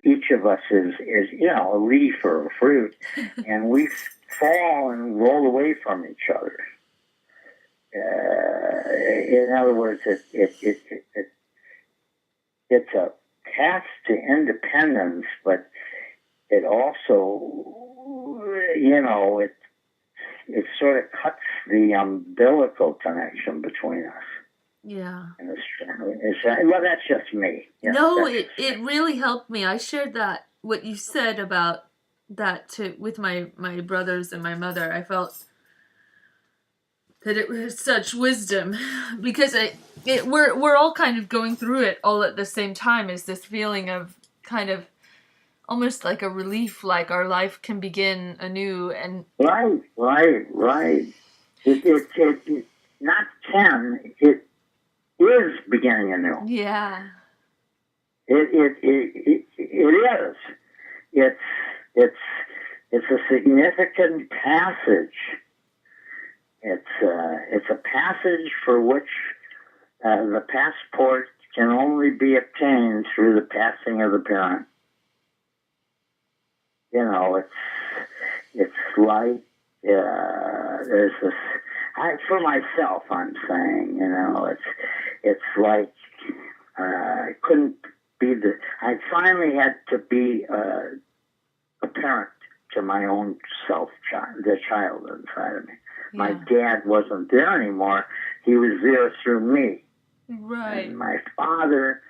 each of us is a leaf or a fruit, and we fall and roll away from each other. In other words, it's a path to independence, but it also, it sort of cuts the umbilical connection between us. Yeah. Well, that's just me. No, it really helped me. I shared that what you said about that with my brothers and my mother. I felt that it was such wisdom because we're all kind of going through it all at the same time. Is this feeling of kind of almost like a relief, like our life can begin anew and right. It not can. It is beginning anew. Yeah. It is. It's a significant passage. It's a passage for which the passport can only be obtained through the passing of the parent. It's like there's this. For myself, I'm saying, it's like I couldn't be I finally had to be a parent to my own the child inside of me. Yeah. My dad wasn't there anymore. He was there through me. Right. And my father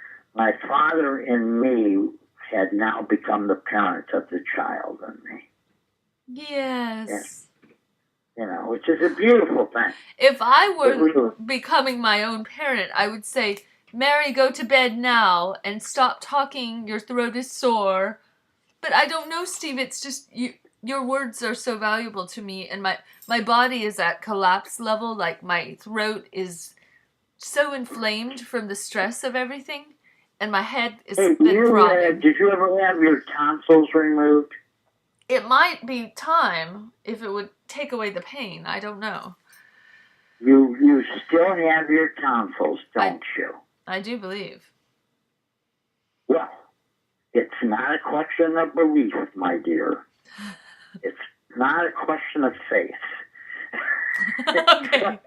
in me had now become the parent of the child in me. Yes. Which is a beautiful thing. If I were becoming my own parent, I would say, Mary, go to bed now and stop talking. Your throat is sore. But I don't know, Steve. It's just your words are so valuable to me, and my body is at collapse level. Like my throat is so inflamed from the stress of everything, and my head is been throbbing. Did you ever have your tonsils removed? It might be time if it would take away the pain. I don't know. You still have your tonsils, don't you? I do believe. Well, it's not a question of belief, my dear. It's not a question of faith. Okay.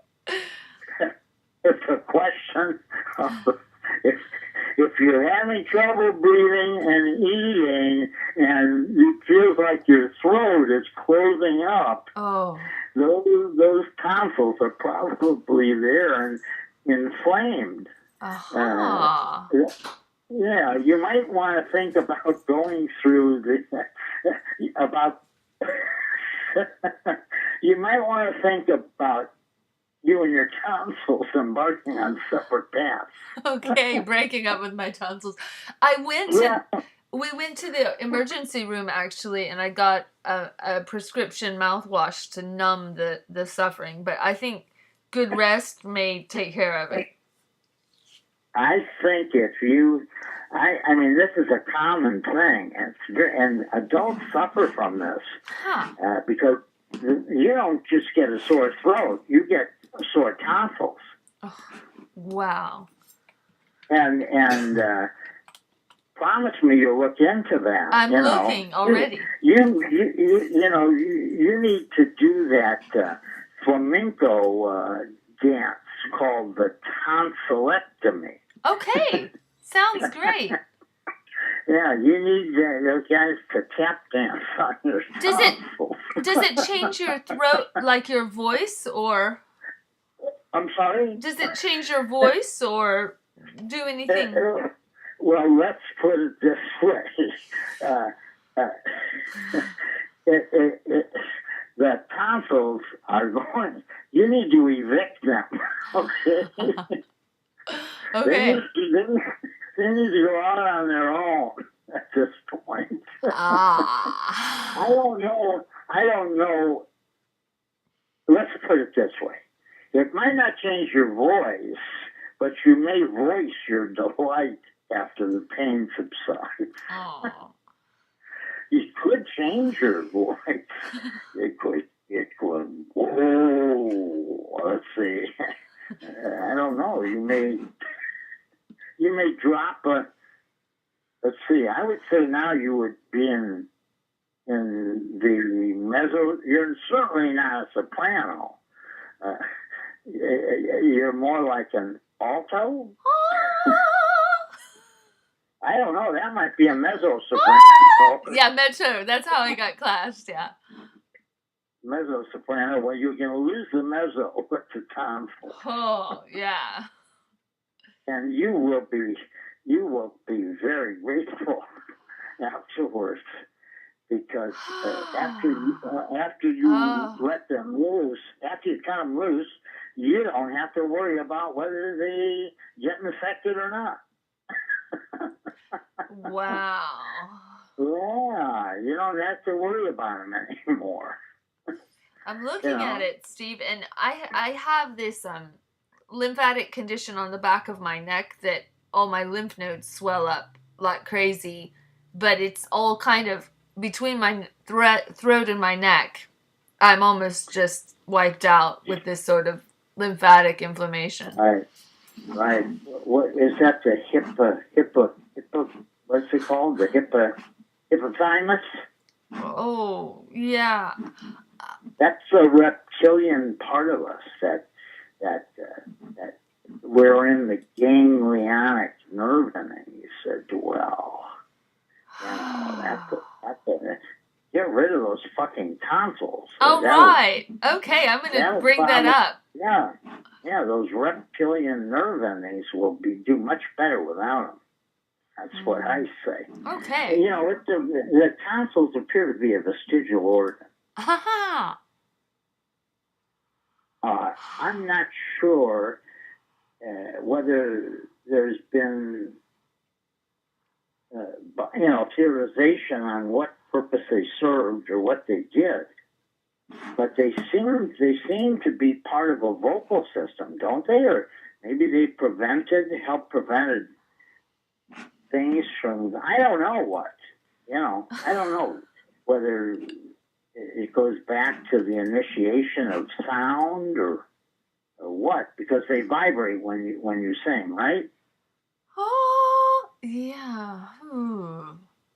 It's a question of if you're having trouble breathing and eating and it feels like your throat is closing up, those tonsils are probably there and inflamed. Yeah, you might want to think about going through you might want to think about you and your tonsils embarking on separate paths. Okay, breaking up with my tonsils. We went to the emergency room actually, and I got a prescription mouthwash to numb the suffering. But I think good rest may take care of it. I think I mean, this is a common thing, and adults suffer from this because you don't just get a sore throat; you get sore tonsils. Oh, wow! And promise me you'll look into that. I'm looking already. You need to do that flamenco dance called the tonsillectomy. Okay, sounds great. Yeah, you need those guys to tap dance on your tonsils. Does it change your throat, like your voice, or? I'm sorry? Does it change your voice or do anything? Well, let's put it this way. The tonsils are going. You need to evict them. Okay. Okay. They need to go out on their own at this point. I don't know. Let's put it this way. It might not change your voice, but you may voice your delight after the pain subsides. Oh. You could change your voice. It could. Oh, let's see. I don't know. You may drop a. Let's see. see. I would say now you would be in the mezzo. You're certainly not a soprano. You're more like an alto. I don't know. That might be a mezzo soprano. Yeah, mezzo. That's how I got classed. Yeah. Mezzo soprano. Well, you're going to lose the mezzo with the tonsil. Oh, yeah. And you will be very grateful afterwards, because after you let them loose, after you cut them loose, you don't have to worry about whether they get infected or not. Wow. Yeah, you don't have to worry about them anymore. I'm looking at it, Steve, and I have this lymphatic condition on the back of my neck that all my lymph nodes swell up like crazy, but it's all kind of between my throat and my neck. I'm almost just wiped out with this sort of lymphatic inflammation. Right. What is that? The hippo? What's it called? The hippopotamus? Oh, yeah. That's a reptilian part of us that we're in the ganglionic nerve endings that dwell. You know, that's a, get rid of those fucking tonsils. Oh, right. Okay, I'm going to bring that up. Yeah, those reptilian nerve endings will do much better without them. That's what I say. Okay. You know, the tonsils appear to be a vestigial organ. Ha I'm not sure whether there's been, theorization on what purpose they served or what they did, but they seem to be part of a vocal system, don't they? Or maybe they helped prevent things from, I don't know what, I don't know whether it goes back to the initiation of sound or what, because they vibrate when you sing, right? Oh, yeah.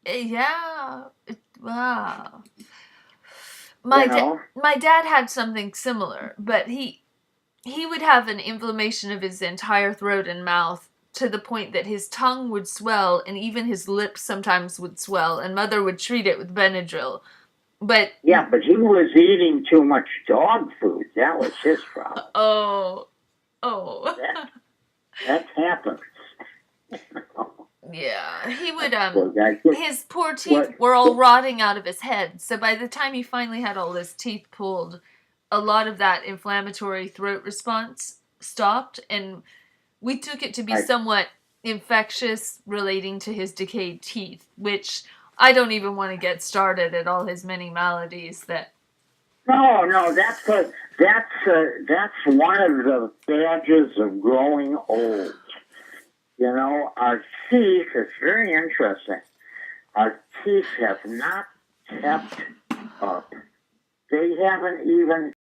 Yeah. Wow. My dad had something similar, but he would have an inflammation of his entire throat and mouth to the point that his tongue would swell and even his lips sometimes would swell, and Mother would treat it with Benadryl. But he was eating too much dog food. That was his problem. Oh. That happens. Yeah, he would, his poor teeth were all rotting out of his head, so by the time he finally had all his teeth pulled, a lot of that inflammatory throat response stopped, and we took it to be somewhat infectious relating to his decayed teeth, which I don't even want to get started at all his many maladies that... No, that's one of the badges of growing old. Our teeth, it's very interesting. Our teeth have not kept up. They haven't even